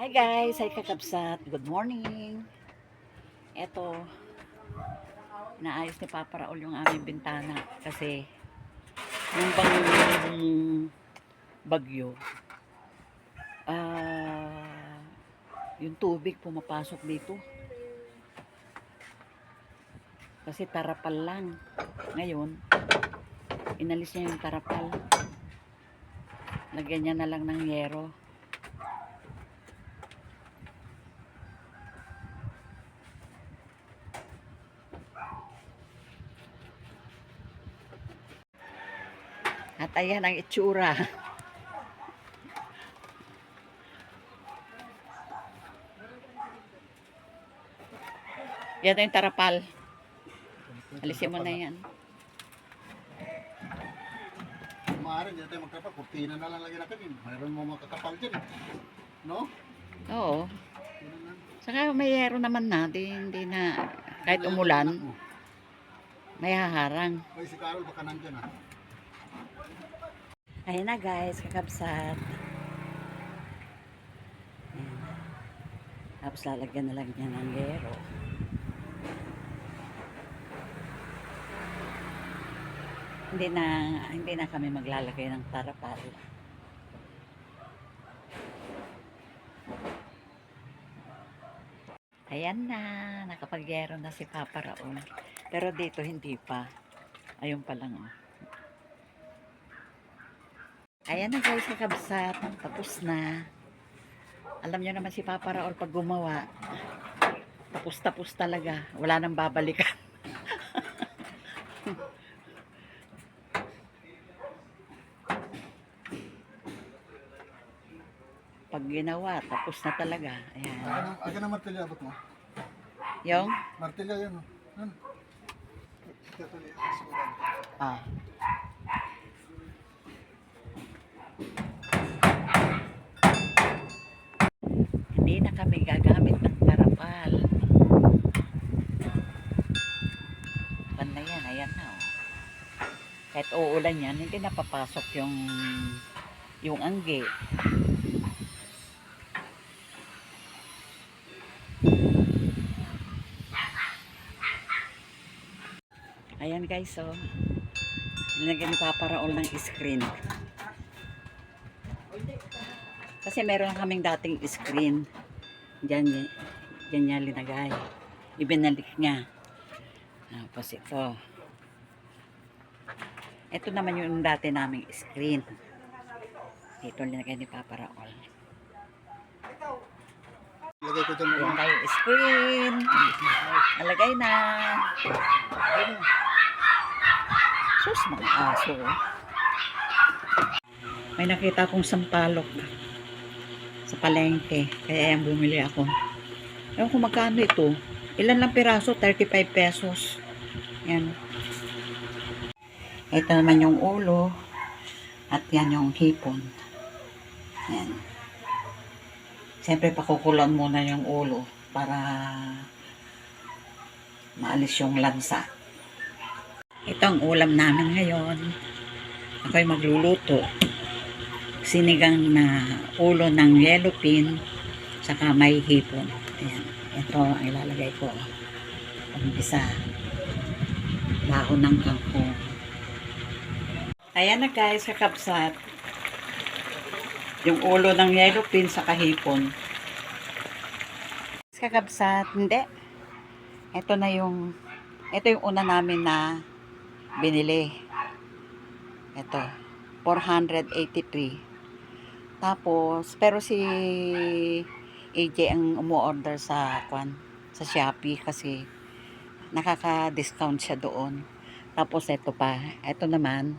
Hi guys, hi kakabsat. Good morning. Eto, naayos ni Papa Raul yung aming bintana kasi yung bagyo, yung tubig pumapasok dito. Kasi tarapal lang. Ngayon, inalis niya yung tarapal. Lagyan niya na lang ng yero. At ayan ang itsura. Yan yung tarapal. Alisin mo na yan. Maaari dyan tayo magkapal. Kurtina na lang lagi natin. Mayroon mo makakapal dyan. No? Oo. Saka may yero naman na. Hindi na, kahit umulan, may haharang. Ay, si Carol baka nandyan ah. Ayan na guys, kakabsat. Ayan. Tapos lalagyan na lang niya ng yero. Hindi na kami maglalagay ng tarapal. Ayan na, nakapagyero na si Papa Raul. Pero dito hindi pa. Ayun pa lang oh. Ayan na guys, kakabsat. Tapos na. Alam nyo naman si Papa Raul pag gumawa, tapos talaga. Wala nang babalikan. Pag ginawa, tapos na talaga. Ayan. Aga na martilyo abot mo. Yung? Martilyo yan oh. Yan. Ah. Hindi na kami gagamit ng tarapal. Pan na yan, ayan na oh. Kahit uulan yan, hindi napapasok yung angge. Ayan guys, so nilagyan ni Papa Raul ng screen. Kasi meron kaming dating screen. Diyan niya linagay. Ibinalik niya. Tapos ito. Ito naman yung dati naming screen. Ito linagay ni Papa Raul. Lagay ko dyan. Ayan na yung screen. Nalagay na. Sus, mga aso. May nakita akong sampalok sa palengke. Kaya yan bumili ako. Ewan kung magkano ito. Ilan lang piraso? 35 pesos. Yan. Ito naman yung ulo. At yan yung hipon. Yan. Siyempre pakukulan muna yung ulo para maalis yung lansa. Ito ang ulam namin ngayon. Ako'y magluluto. Sinigang na ulo ng yellow pin saka may hipon. Ayan. Ito ang ilalagay ko. Umpisa. Dahon ng kangkong. Ayan na guys, kakabsat. Yung ulo ng yellow pin saka hipon. Kakabsat. Hindi. Ito yung una namin na binili. Ito. 483. Tapos, pero si AJ ang umu-order sa Shopee kasi nakaka-discount siya doon. Tapos ito pa, ito naman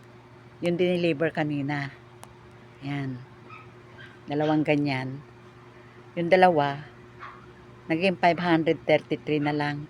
yung dineliver kanina. Yan. Dalawang ganyan. Yung dalawa naging 533 na lang.